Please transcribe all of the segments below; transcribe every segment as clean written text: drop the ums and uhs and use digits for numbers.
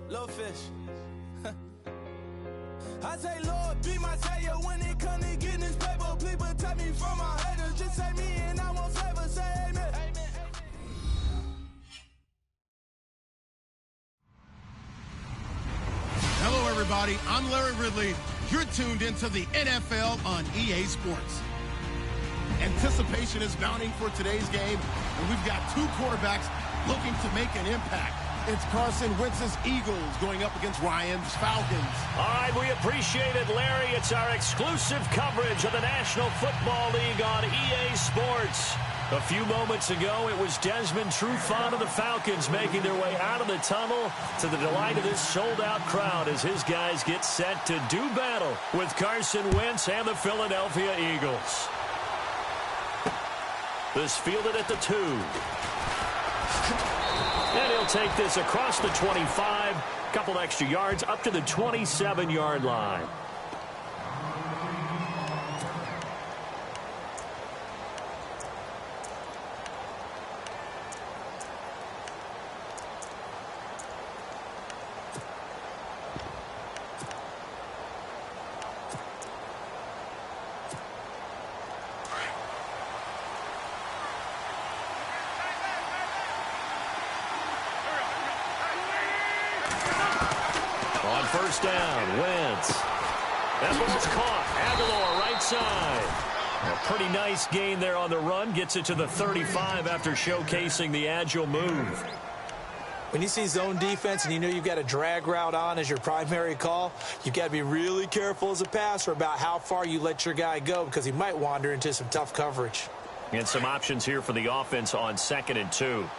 Little fish. I say, Lord, be my savior when it comes to getting this paper. Please protect me from my haters. Just say me and I want flavor. Say amen. Hello, everybody. I'm Larry Ridley. You're tuned into the NFL on EA Sports. Anticipation is mounting for today's game, and we've got two quarterbacks looking to make an impact. It's Carson Wentz's Eagles going up against Ryan's Falcons. All right, we appreciate it, Larry. It's our exclusive coverage of the National Football League on EA Sports. A few moments ago, it was Desmond Trufant of the Falcons making their way out of the tunnel to the delight of this sold-out crowd as his guys get set to do battle with Carson Wentz and the Philadelphia Eagles. This fielded at the 2. And he'll take this across the 25, couple extra yards up to the 27-yard line. First down, Wentz. That ball's caught. Aguilar, right side. A pretty nice gain there on the run. Gets it to the 35 after showcasing the agile move. When you see zone defense and you know you've got a drag route on as your primary call, you've got to be really careful as a passer about how far you let your guy go because he might wander into some tough coverage. And some options here for the offense on 2nd and 2.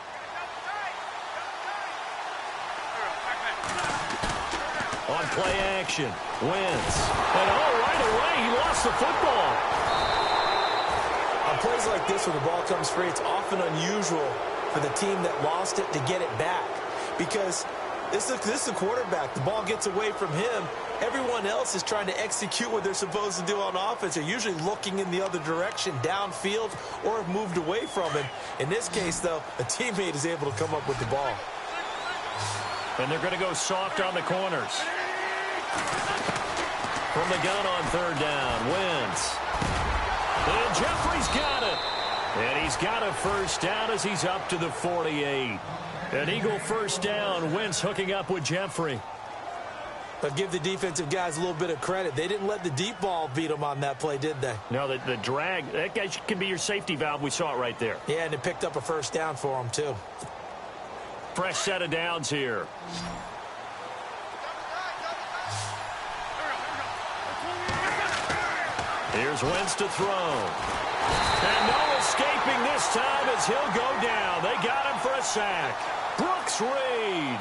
On play action, Wentz. And right away, he lost the football. On plays like this where the ball comes free, it's often unusual for the team that lost it to get it back. Because this is a quarterback. The ball gets away from him. Everyone else is trying to execute what they're supposed to do on offense. They're usually looking in the other direction, downfield, or have moved away from it. In this case, though, a teammate is able to come up with the ball. And they're going to go soft on the corners. From the gun on 3rd down, Wentz. And Jeffrey's got it. And he's got a first down as he's up to the 48. An Eagle first down. Wentz hooking up with Jeffrey. But give the defensive guys a little bit of credit. They didn't let the deep ball beat them on that play, did they? No, the drag, that guy can be your safety valve. We saw it right there. Yeah, and it picked up a first down for him, too. Fresh set of downs here. Here's Wentz to throw. And no escaping this time as he'll go down. They got him for a sack. Brooks Reed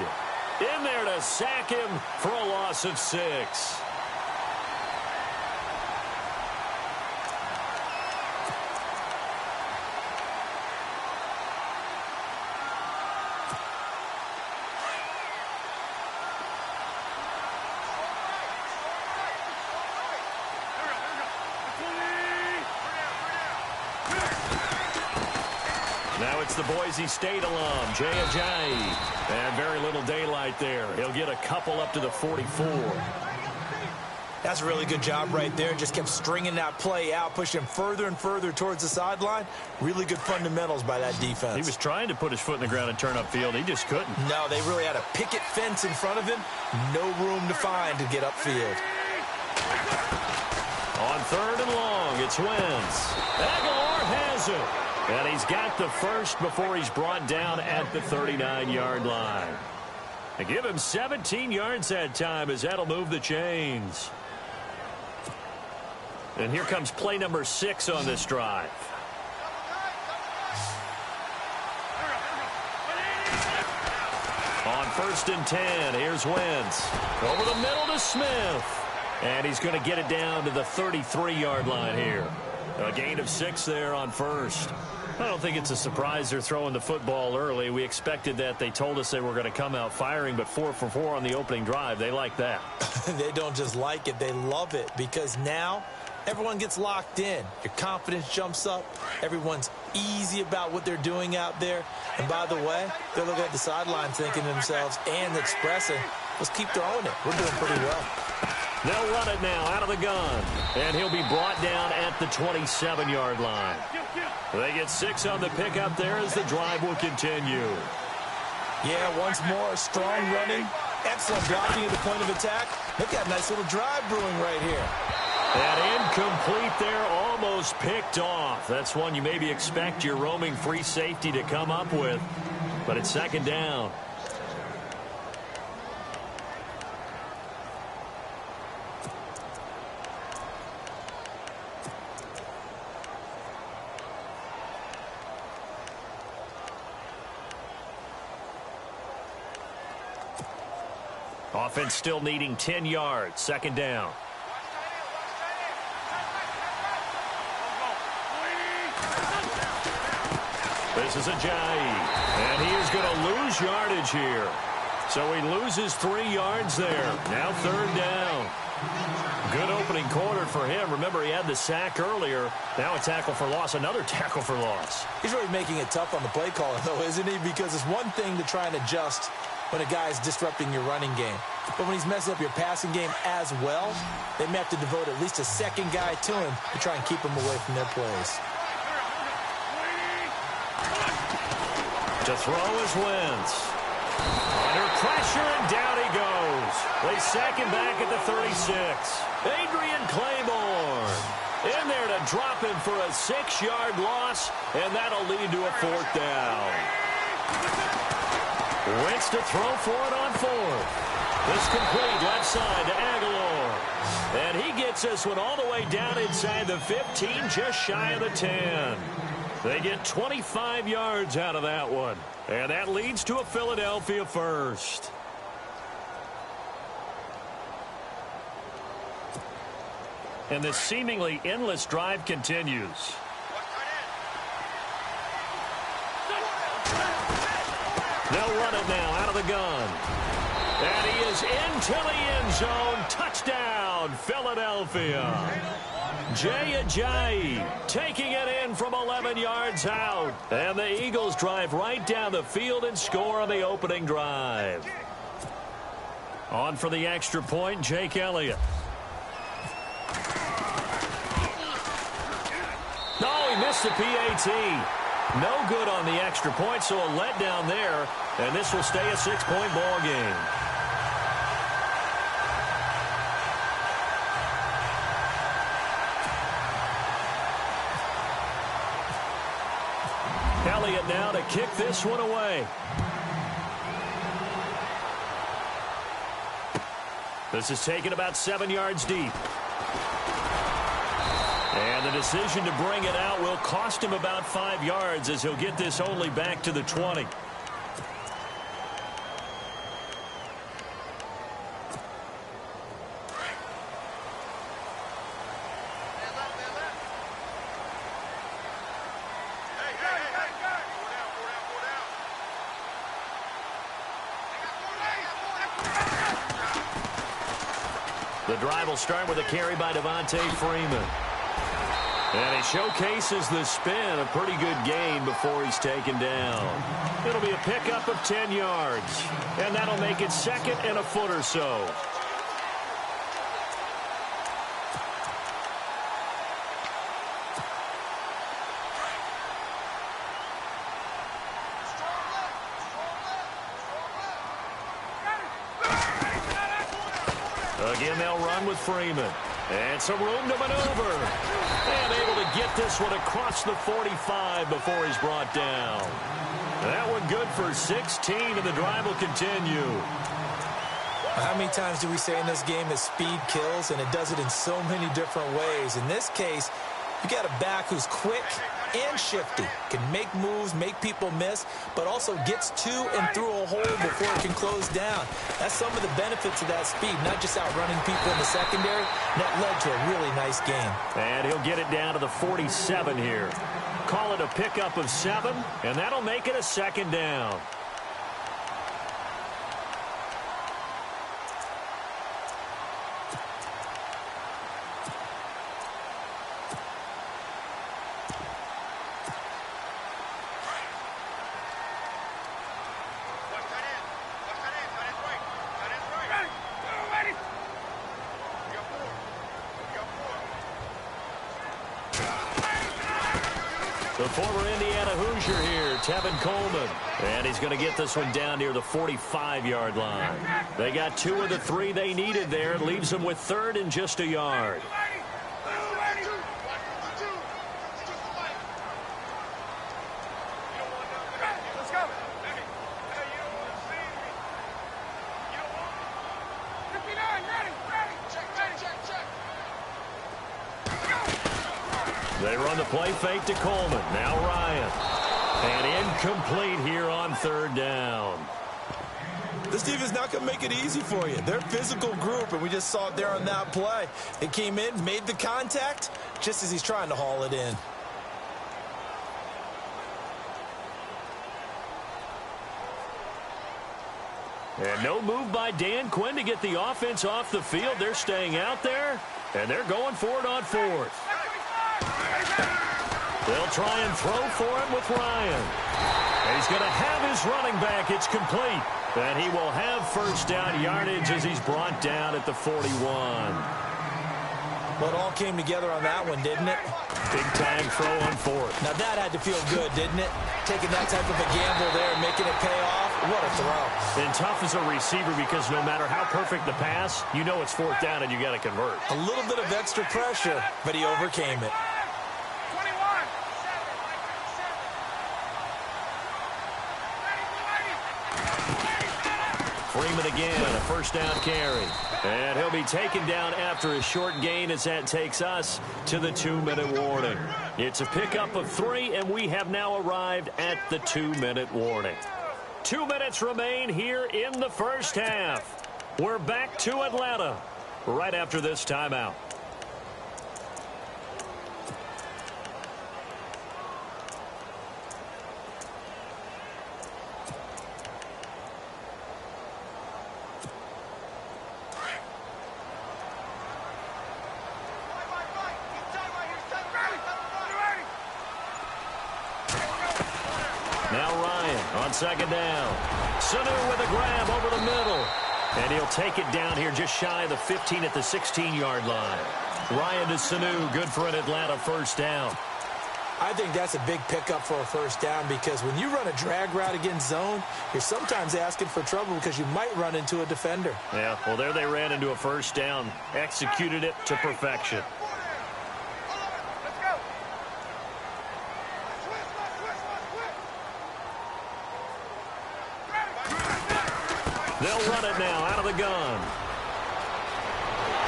in there to sack him for a loss of 6. Now it's the Boise State alum, Jay Ajayi. And very little daylight there. He'll get a couple up to the 44. That's a really good job right there. Just kept stringing that play out, pushing him further and further towards the sideline. Really good fundamentals by that defense. He was trying to put his foot in the ground and turn upfield. He just couldn't. No, they really had a picket fence in front of him. No room to find to get upfield. On 3rd and long, it's Wentz. Aguilar has it. And he's got the first before he's brought down at the 39-yard line. They give him 17 yards that time as that'll move the chains. And here comes play number 6 on this drive. On 1st and 10, here's Wentz. Over the middle to Smith. And he's going to get it down to the 33-yard line here. A gain of 6 there on 1st. I don't think it's a surprise they're throwing the football early. We expected that. They told us they were going to come out firing, but 4 for 4 on the opening drive. They like that. They don't just like it. They love it because now everyone gets locked in. Your confidence jumps up. Everyone's easy about what they're doing out there. And by the way, they're looking at the sidelines thinking to themselves and expressing, let's keep throwing it. We're doing pretty well. They'll run it now out of the gun. And he'll be brought down at the 27-yard line. They get 6 on the pickup there as the drive will continue. Yeah, once more, strong running. Excellent blocking at the point of attack. Look at that nice little drive brewing right here. And incomplete there, almost picked off. That's one you maybe expect your roaming free safety to come up with. But it's second down. Offense still needing 10 yards. Second down. This is Ajayi, and he is going to lose yardage here. So he loses 3 yards there. Now third down. Good opening quarter for him. Remember, he had the sack earlier. Now a tackle for loss, another tackle for loss. He's really making it tough on the play caller, though, isn't he? Because it's one thing to try and adjust when a guy's disrupting your running game. But when he's messing up your passing game as well, they may have to devote at least a second guy to him to try and keep him away from their plays. To throw is Wentz. Under pressure, and down he goes. They sack him back at the 36. Adrian Claiborne in there to drop him for a 6-yard loss, and that'll lead to a 4th down. Wentz to throw for it on 4th. This complete left side to Aguilar. And he gets this one all the way down inside the 15, just shy of the 10. They get 25 yards out of that one. And that leads to a Philadelphia first. And this seemingly endless drive continues. They'll run it now out of the gun. And he is into the end zone. Touchdown, Philadelphia. Jay Ajayi taking it in from 11 yards out. And the Eagles drive right down the field and score on the opening drive. On for the extra point, Jake Elliott. No, he missed the PAT. No good on the extra point, so a letdown there. And this will stay a 6-point ball game. Elliott now to kick this one away. This is taken about 7 yards deep. And the decision to bring it out will cost him about 5 yards as he'll get this only back to the 20. The drive will start with a carry by Devontae Freeman. And he showcases the spin, a pretty good gain before he's taken down. It'll be a pickup of 10 yards. And that'll make it second and a foot or so. Again, they'll run with Freeman. And some room to maneuver. And able to get this one across the 45 before he's brought down. That one good for 16, and the drive will continue. How many times do we say in this game that speed kills, and it does it in so many different ways? In this case, you got a back who's quick and shifty, can make moves, make people miss, but also gets to and through a hole before it can close down. That's some of the benefits of that speed, not just outrunning people in the secondary. That led to a really nice game. And he'll get it down to the 47 here. Call it a pickup of 7, and that'll make it a second down. The former Indiana Hoosier here, Tevin Coleman. And he's going to get this one down near the 45-yard line. They got 2 of the 3 they needed there. It leaves them with 3rd and just a yard. They run the play fake to Coleman. Now Ryan. And incomplete here on 3rd down. This team is not going to make it easy for you. They're a physical group, and we just saw it there on that play. It came in, made the contact, just as he's trying to haul it in. And no move by Dan Quinn to get the offense off the field. They're staying out there, and they're going for it on 4th. They'll try and throw for him with Ryan. He's going to have his running back. It's complete. And he will have 1st down yardage as he's brought down at the 41. Well, it all came together on that one, didn't it? Big time throw on 4th. Now that had to feel good, didn't it? Taking that type of a gamble there and making it pay off. What a throw. And tough as a receiver because no matter how perfect the pass, you know it's 4th down and you got to convert. A little bit of extra pressure, but he overcame it. Freeman again, a 1st down carry. And he'll be taken down after a short gain as that takes us to the 2-minute warning. It's a pickup of 3, and we have now arrived at the 2-minute warning. 2 minutes remain here in the 1st half. We're back to Atlanta right after this timeout. On 2nd down, Sanu with a grab over the middle. And he'll take it down here just shy of the 15 at the 16-yard line. Ryan to Sanu, good for an Atlanta 1st down. I think that's a big pickup for a 1st down because when you run a drag route against zone, you're sometimes asking for trouble because you might run into a defender. Yeah, well, there they ran into a 1st down, executed it to perfection. They'll run it now out of the gun.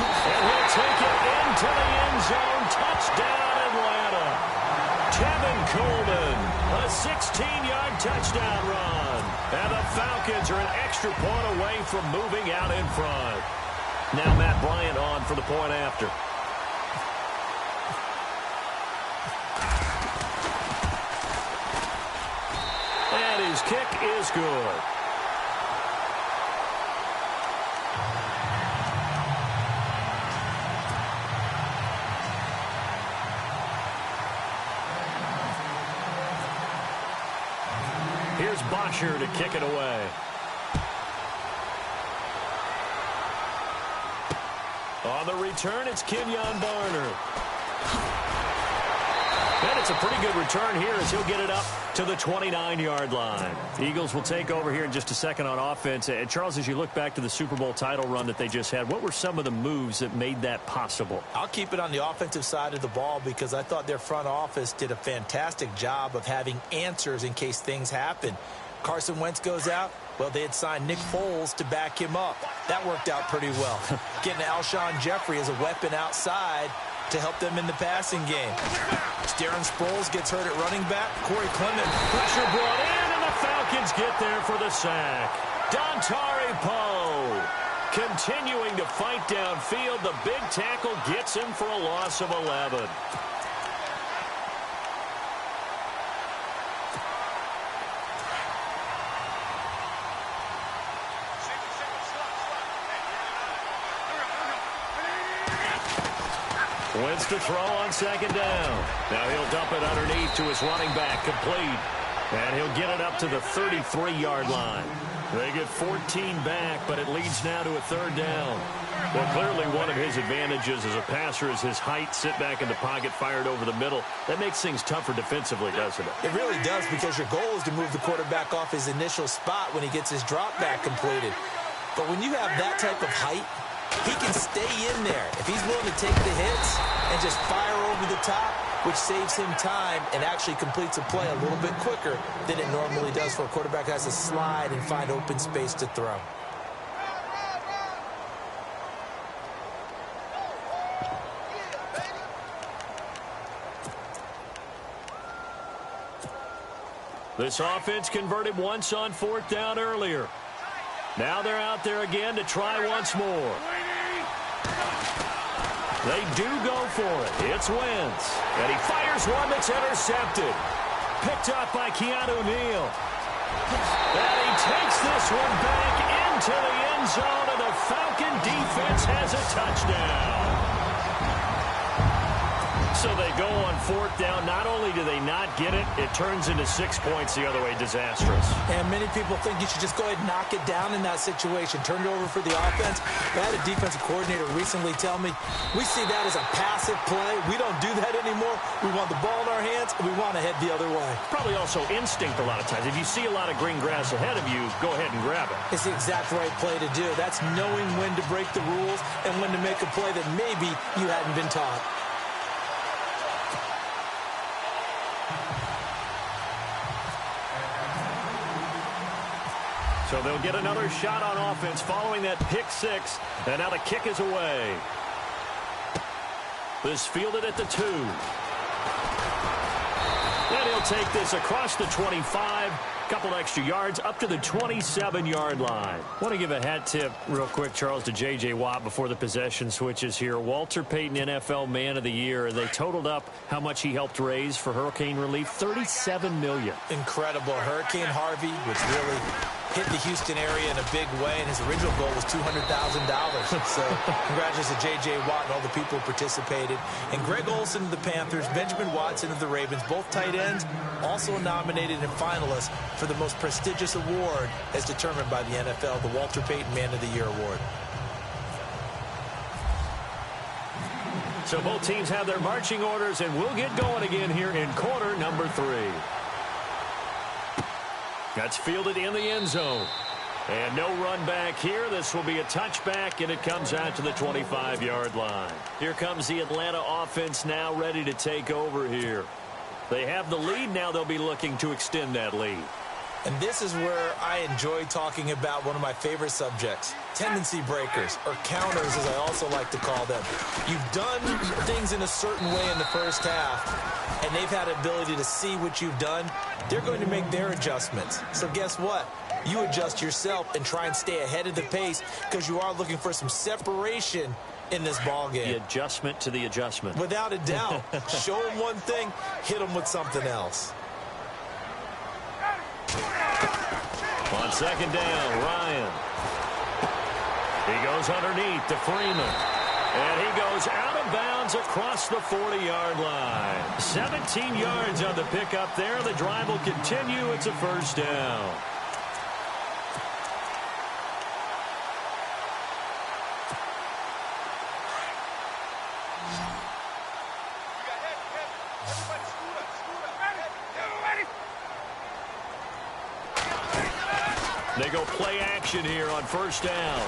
And he'll take it into the end zone. Touchdown, Atlanta. Tevin Coleman, a 16-yard touchdown run. And the Falcons are an extra point away from moving out in front. Now Matt Bryant on for the point after. And his kick is good. Here's Bosher to kick it away. On the return, it's Kenyon Barner. And it's a pretty good return here as he'll get it up to the 29-yard line. Eagles will take over here in just a second on offense. And Charles, as you look back to the Super Bowl title run that they just had, what were some of the moves that made that possible? I'll keep it on the offensive side of the ball because I thought their front office did a fantastic job of having answers in case things happen. Carson Wentz goes out. Well, they had signed Nick Foles to back him up. That worked out pretty well. Getting Alshon Jeffrey as a weapon outside to help them in the passing game. Darren Sproles gets hurt at running back. Corey Clement. Pressure brought in, and the Falcons get there for the sack. Dontari Poe continuing to fight downfield. The big tackle gets him for a loss of 11. Wentz to throw on 2nd down. Now he'll dump it underneath to his running back, complete. And he'll get it up to the 33-yard line. They get 14 back, but it leads now to a 3rd down. Well, clearly one of his advantages as a passer is his height. Sit back in the pocket, fired over the middle. That makes things tougher defensively, doesn't it? It really does, because your goal is to move the quarterback off his initial spot when he gets his drop back completed. But when you have that type of height, he can stay in there if he's willing to take the hits and just fire over the top, which saves him time and actually completes a play a little bit quicker than it normally does for a quarterback who has to slide and find open space to throw. This offense converted once on 4th down earlier. Now they're out there again to try once more. They do go for it. It's Wentz. And he fires one that's intercepted. Picked up by Keanu Neal. And he takes this one back into the end zone, and the Falcon defense has a touchdown. So they go on 4th down. Not only do they not get it, it turns into 6 points the other way. Disastrous. And many people think you should just go ahead and knock it down in that situation. Turn it over for the offense. I had a defensive coordinator recently tell me, we see that as a passive play. We don't do that anymore. We want the ball in our hands, and we want to head the other way. Probably also instinct a lot of times. If you see a lot of green grass ahead of you, go ahead and grab it. It's the exact right play to do. That's knowing when to break the rules and when to make a play that maybe you hadn't been taught. So they'll get another shot on offense following that pick 6. And now the kick is away. This fielded at the 2. And he'll take this across the 25. Couple extra yards up to the 27-yard line. Want to give a hat tip real quick, Charles, to J.J. Watt before the possession switches here. Walter Payton NFL Man of the Year. They totaled up how much he helped raise for hurricane relief. $37 million. Incredible. Hurricane Harvey, which really hit the Houston area in a big way, and his original goal was $200,000. So congratulations to J.J. Watt and all the people who participated. And Greg Olsen of the Panthers, Benjamin Watson of the Ravens, both tight ends, also nominated and finalists for the most prestigious award as determined by the NFL, the Walter Payton Man of the Year Award. So both teams have their marching orders, and we'll get going again here in quarter number 3. That's fielded in the end zone. And no run back here. This will be a touchback, and it comes out to the 25-yard line. Here comes the Atlanta offense now ready to take over here. They have the lead. Now they'll be looking to extend that lead. And this is where I enjoy talking about one of my favorite subjects, tendency breakers, or counters as I also like to call them. You've done things in a certain way in the first half, and they've had the ability to see what you've done. They're going to make their adjustments. So guess what? You adjust yourself and try and stay ahead of the pace because you are looking for some separation in this ball game. The adjustment to the adjustment. Without a doubt. Show them one thing, hit them with something else. On 2nd down, Ryan. He goes underneath to Freeman. And he goes out of bounds across the 40-yard line. 17 yards on the pickup there. The drive will continue. It's a first down. They go play action here on 1st down.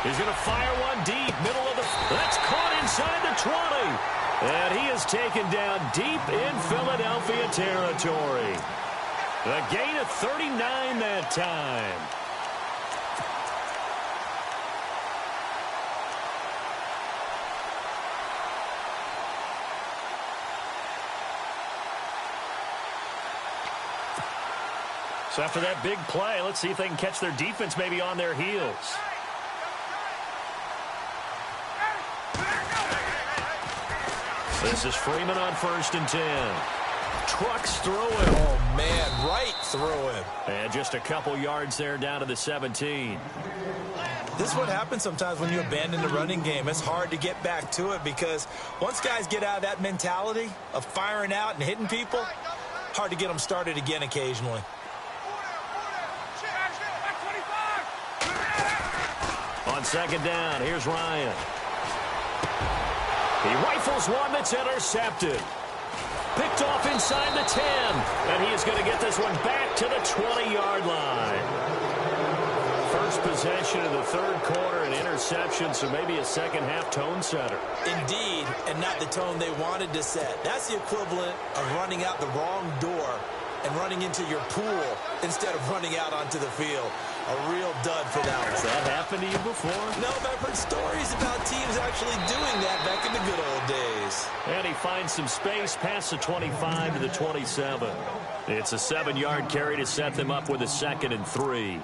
He's going to fire one deep, middle of the... That's caught inside the 20. And he is taken down deep in Philadelphia territory. A gain of 39 that time. So after that big play, let's see if they can catch their defense maybe on their heels. This is Freeman on 1st and 10. Trucks through him. Oh, man, right through him. And just a couple yards there down to the 17. This is what happens sometimes when you abandon the running game. It's hard to get back to it because once guys get out of that mentality of firing out and hitting people, hard to get them started again occasionally. On second down, here's Ryan. He rifles one that's intercepted. Picked off inside the 10. And he is going to get this one back to the 20-yard line. First possession of the third quarter, an interception, so maybe a second-half tone setter. Indeed, and not the tone they wanted to set. That's the equivalent of running out the wrong door and running into your pool instead of running out onto the field. A real dud for that one. Has that happened to you before? No, but I've heard stories about teams actually doing that back in the good old days. And he finds some space past the 25 to the 27. It's a 7-yard carry to set them up with a 2nd and 3.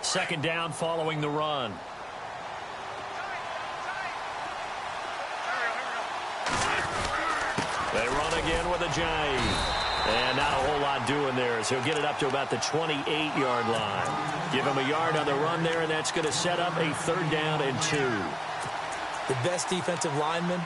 Second down following the run. They run again with Ajayi. And not a whole lot doing there, as he'll get it up to about the 28-yard line. Give him a yard on the run there, and that's going to set up a 3rd down and 2. The best defensive linemen,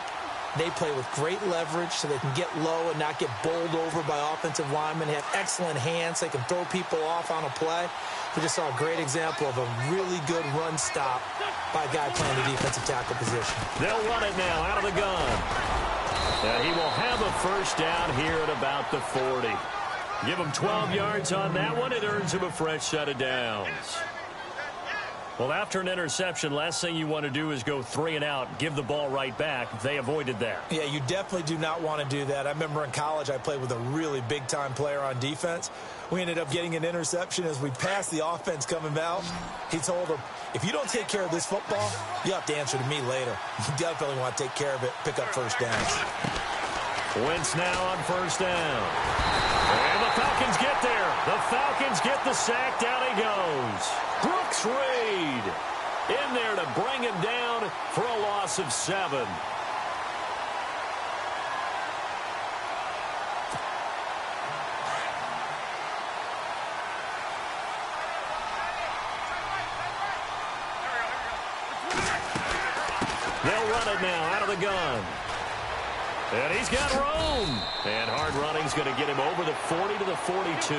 they play with great leverage so they can get low and not get bowled over by offensive linemen. They have excellent hands. They can throw people off on a play. We just saw a great example of a really good run stop by a guy playing the defensive tackle position. They'll run it now out of the gun. And he will have a 1st down here at about the 40. Give him 12 yards on that one. It earns him a fresh set of downs. Well, after an interception, last thing you want to do is go 3 and out, give the ball right back. They avoided that. Yeah, you definitely do not want to do that. I remember in college I played with a really big-time player on defense. We ended up getting an interception as we passed the offense coming out. He told him, if you don't take care of this football, you have to answer to me later. You definitely want to take care of it, pick up 1st downs. Wentz now on 1st down. And the Falcons get there. The Falcons get the sack. Down he goes. Brooks Reed in there to bring him down for a loss of 7. They'll run it now out of the gun. And he's got room. And hard running's going to get him over the 40 to the 42.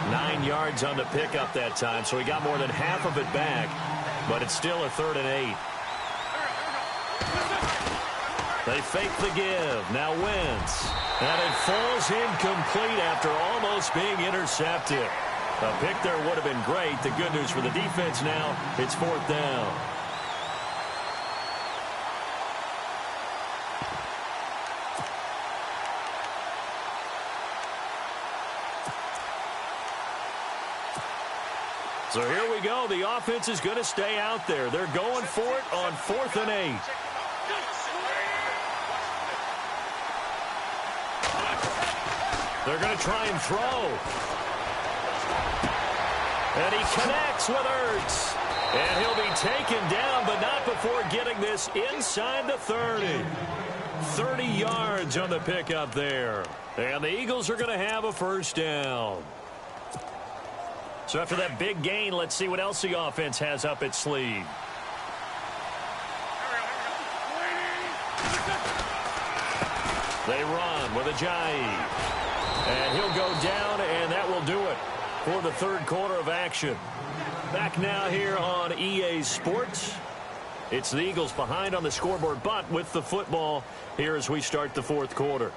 9 yards on the pickup that time, so he got more than half of it back. But it's still a 3rd and 8. They fake the give. Now Wentz. And it falls incomplete after almost being intercepted. A pick there would have been great. The good news for the defense now, it's 4th down. So here we go. The offense is going to stay out there. They're going for it on 4th and 8. They're going to try and throw. And he connects with Ertz. And he'll be taken down, but not before getting this inside the 30. 30 yards on the pickup there. And the Eagles are going to have a 1st down. So after that big gain, let's see what else the offense has up its sleeve. They run with Ajayi. And he'll go down, and that will do it for the 3rd quarter of action. Back now here on EA Sports. It's the Eagles behind on the scoreboard, but with the football here as we start the 4th quarter.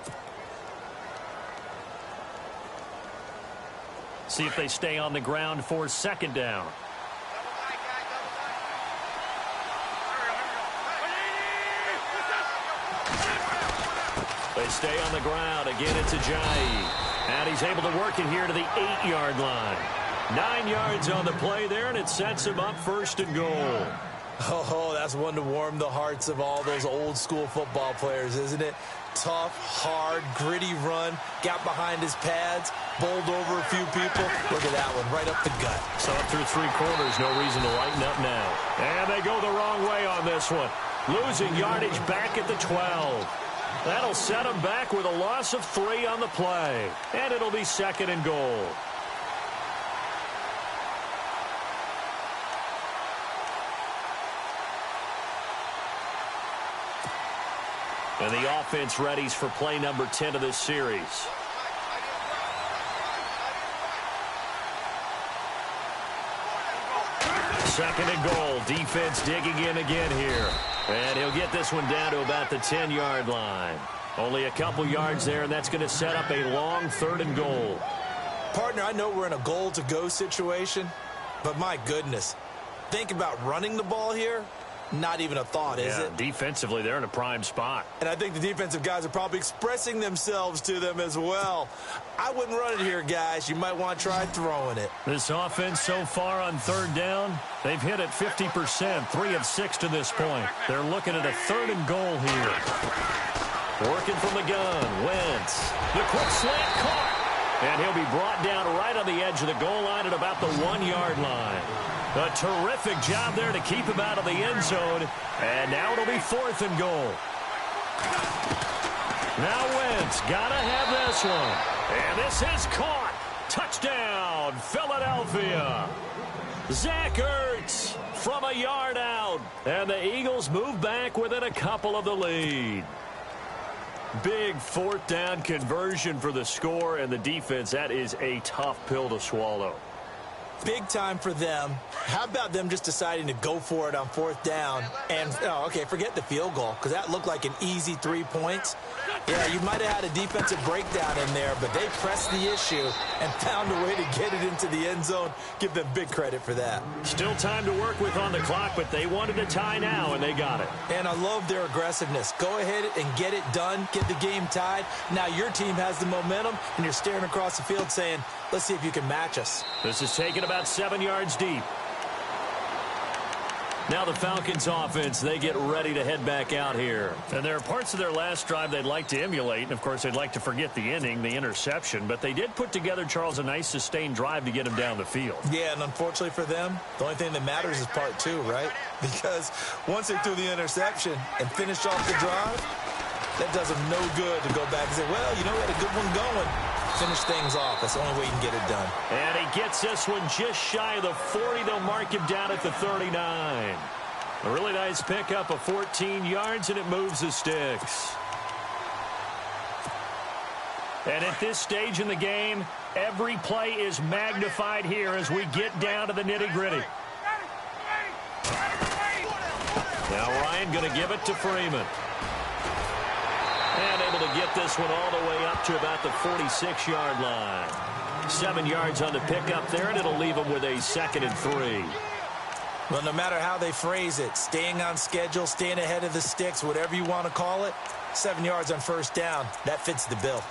See if they stay on the ground for 2nd down. They stay on the ground. Again, it's Ajayi. And he's able to work it here to the 8-yard line. 9 yards on the play there, and it sets him up 1st and goal. Oh, that's one to warm the hearts of all those old-school football players, isn't it? Tough, hard, gritty run. Got behind his pads, bowled over a few people. Look at that one, right up the gut. So up through 3 quarters, no reason to lighten up now. And they go the wrong way on this one. Losing yardage back at the 12. That'll set them back with a loss of 3 on the play. And it'll be 2nd and goal. And the offense readies for play number 10 of this series. Second and goal. Defense digging in again here. And he'll get this one down to about the 10-yard line. Only a couple yards there, and that's going to set up a long third and goal. Partner, I know we're in a goal-to-go situation, but my goodness. Think about running the ball here. Not even a thought, is it? Defensively, they're in a prime spot. And I think the defensive guys are probably expressing themselves to them as well. I wouldn't run it here, guys. You might want to try throwing it. This offense so far on third down, they've hit it 50%, 3 of 6 to this point. They're looking at a third and goal here. Working from the gun, Wentz. The quick slant caught. And he'll be brought down right on the edge of the goal line at about the 1-yard line. A terrific job there to keep him out of the end zone. And now it'll be 4th and goal. Now Wentz got to have this one. And this is caught. Touchdown, Philadelphia. Zach Ertz from a yard out. And the Eagles move back within a couple of the lead. Big 4th down conversion for the score, and the defense, that is a tough pill to swallow. Big time for them. How about them just deciding to go for it on 4th down? And, forget the field goal, because that looked like an easy 3 points. Yeah, you might have had a defensive breakdown in there, but they pressed the issue and found a way to get it into the end zone. Give them big credit for that. Still time to work with on the clock, but they wanted a tie now, and they got it. And I love their aggressiveness. Go ahead and get it done, get the game tied. Now your team has the momentum, and you're staring across the field saying, let's see if you can match us. This is taken about 7 yards deep. Now the Falcons offense, they get ready to head back out here. And there are parts of their last drive they'd like to emulate. And, of course, they'd like to forget the inning, the interception. But they did put together, Charles, a nice sustained drive to get him down the field. Yeah, and unfortunately for them, the only thing that matters is part 2, right? Because once they threw the interception and finished off the drive, that does them no good to go back and say, well, we had a good one going. Finish things off. That's the only way you can get it done. And he gets this one just shy of the 40. They'll mark him down at the 39. A really nice pickup of 14 yards, and it moves the sticks. And at this stage in the game, every play is magnified here as we get down to the nitty-gritty. Now Ryan going to give it to Freeman. And able to get this one all the way up to about the 46-yard line. 7 yards on the pickup there, and it'll leave them with a 2nd and 3. Well, no matter how they phrase it, staying on schedule, staying ahead of the sticks, whatever you want to call it, 7 yards on 1st down, that fits the bill.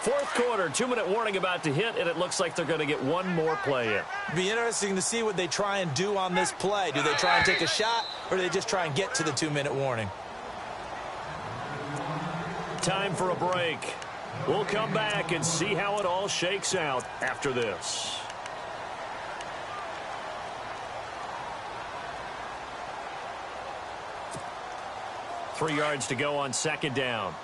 Fourth quarter, 2-minute warning about to hit, and it looks like they're going to get one more play in. Be interesting to see what they try and do on this play. Do they try and take a shot, or do they just try and get to the 2-minute warning? Time for a break. We'll come back and see how it all shakes out after this. Three yards to go on 2nd down.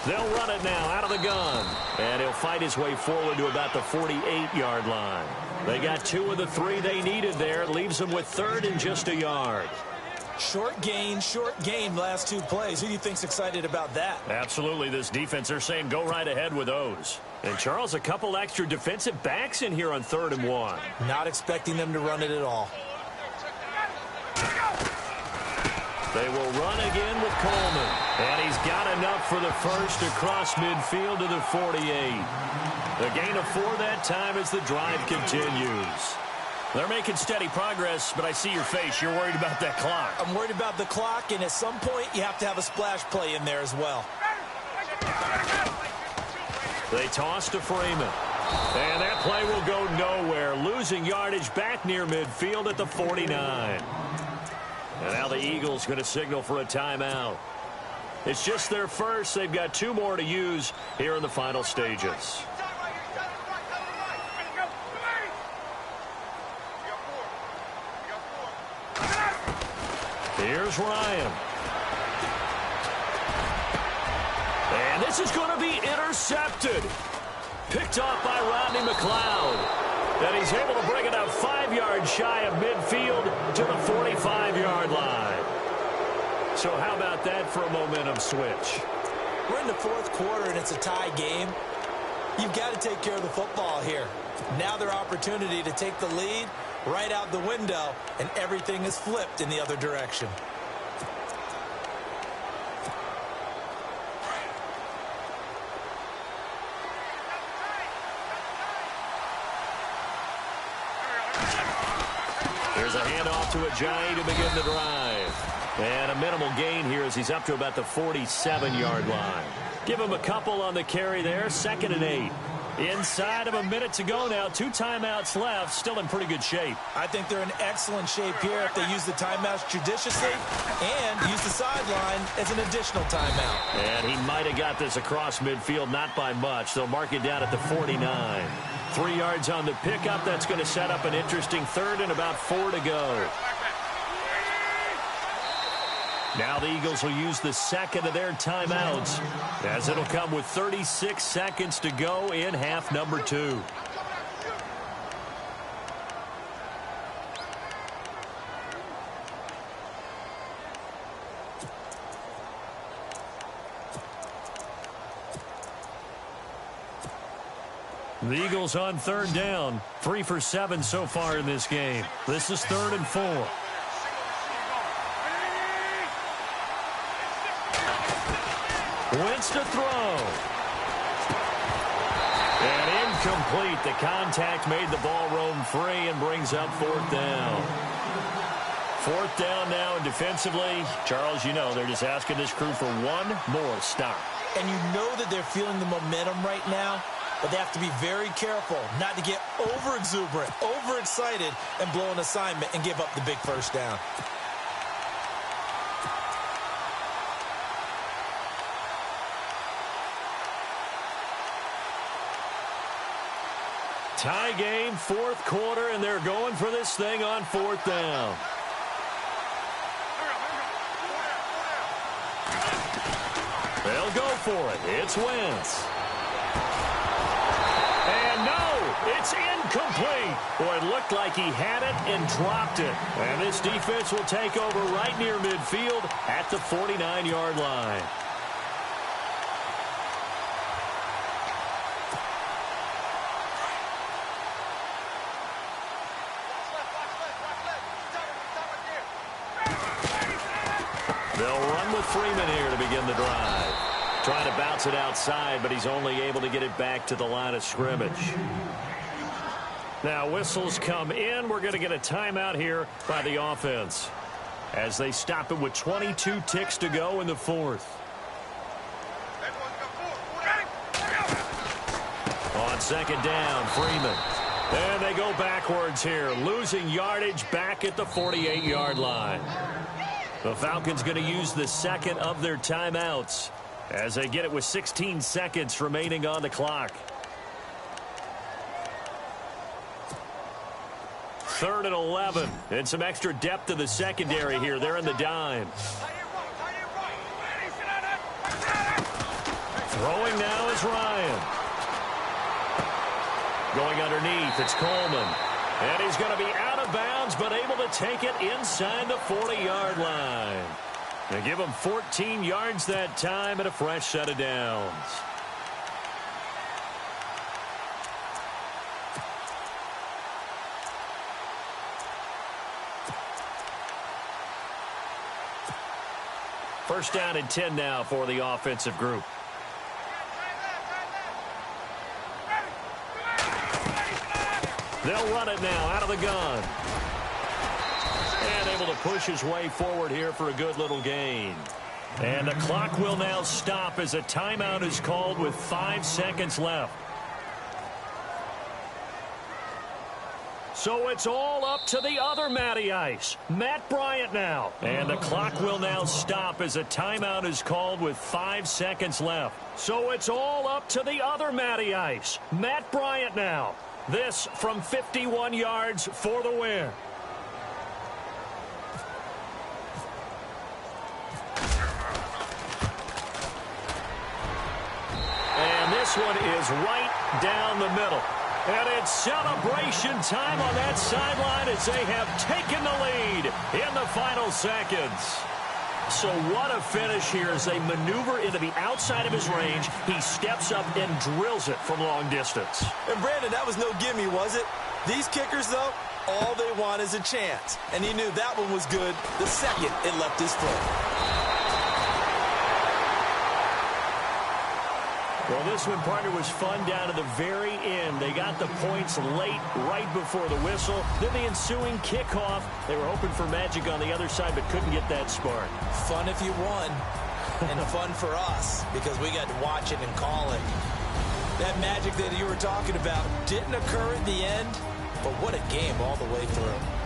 They'll run it now out of the gun. And he'll fight his way forward to about the 48-yard line. They got 2 of the 3 they needed there. It leaves them with 3rd and just a yard. Short gain, last 2 plays. Who do you think's excited about that? Absolutely. This defense, they're saying go right ahead with those. And, Charles, a couple extra defensive backs in here on 3rd and 1. Not expecting them to run it at all. They will run again with Coleman. And he's got enough for the first across midfield to the 48. The gain of 4 that time as the drive continues. They're making steady progress, but I see your face. You're worried about that clock. I'm worried about the clock, and at some point you have to have a splash play in there as well. They toss to Freeman. And that play will go nowhere. Losing yardage back near midfield at the 49. And now the Eagles going to signal for a timeout. It's just their first. They've got 2 more to use here in the final stages. Here's Ryan. And And this is going to be intercepted. Picked off by Rodney McLeod. And he's able to bring it out 5 yards shy of midfield to the 45-yard line. So how about that for a momentum switch? We're in the fourth quarter, and it's a tie game. You've got to take care of the football here. Now their opportunity to take the lead right out the window, and everything is flipped in the other direction. There's a handoff to Ajayi to begin the drive. And a minimal gain here as he's up to about the 47-yard line. Give him a couple on the carry there. 2nd and 8. Inside of a minute to go now. 2 timeouts left. Still in pretty good shape. I think they're in excellent shape here if they use the timeouts judiciously and use the sideline as an additional timeout. And he might have got this across midfield, not by much. They'll mark it down at the 49. 3 yards on the pickup. That's going to set up an interesting 3rd and about 4 to go. Now the Eagles will use the 2nd of their timeouts as it'll come with 36 seconds to go in half number 2. The Eagles on 3rd down. 3 for 7 so far in this game. This is 3rd and 4. Wentz to throw. And incomplete. The contact made the ball roam free and brings up 4th down. 4th down now, and defensively, Charles, you know, they're just asking this crew for one more stop. And you know that they're feeling the momentum right now, but they have to be very careful not to get over-exuberant, overexcited, and blow an assignment and give up the big first down. Tie game, 4th quarter, and they're going for this thing on 4th down. They'll go for it. It's Wentz. And no, it's incomplete. Boy, it looked like he had it and dropped it. And this defense will take over right near midfield at the 49-yard line. They'll run with Freeman here to begin the drive. Trying to bounce it outside, but he's only able to get it back to the line of scrimmage. Now whistles come in. We're going to get a timeout here by the offense as they stop it with 22 ticks to go in the 4th. On 2nd down, Freeman. And they go backwards here, losing yardage back at the 48-yard line. The Falcons going to use the 2nd of their timeouts as they get it with 16 seconds remaining on the clock. 3rd and 11. And some extra depth to the secondary here. They're in the dime. Throwing now is Ryan. Going underneath, it's Coleman. And he's going to be out of bounds, but able to take it inside the 40-yard line. They give him 14 yards that time and a fresh set of downs. First down and 10 now for the offensive group. They'll run it now out of the gun. And able to push his way forward here for a good little gain. And the clock will now stop as a timeout is called with 5 seconds left. So it's all up to the other Matty Ice, Matt Bryant now. And the clock will now stop as a timeout is called with 5 seconds left. So it's all up to the other Matty Ice, Matt Bryant now. This from 51 yards for the win. one is right down the middle. And it's celebration time on that sideline as they have taken the lead in the final seconds. So what a finish here as they maneuver into the outside of his range. He steps up and drills it from long distance. And Brandon, that was no gimme, was it? These kickers, though, all they want is a chance. And he knew that one was good the second it left his foot. Well, this one, partner, was fun down to the very end. They got the points late, right before the whistle. Then the ensuing kickoff. They were hoping for magic on the other side, but couldn't get that spark. Fun if you won, and fun for us, because we got to watch it and call it. That magic that you were talking about didn't occur at the end, but what a game all the way through.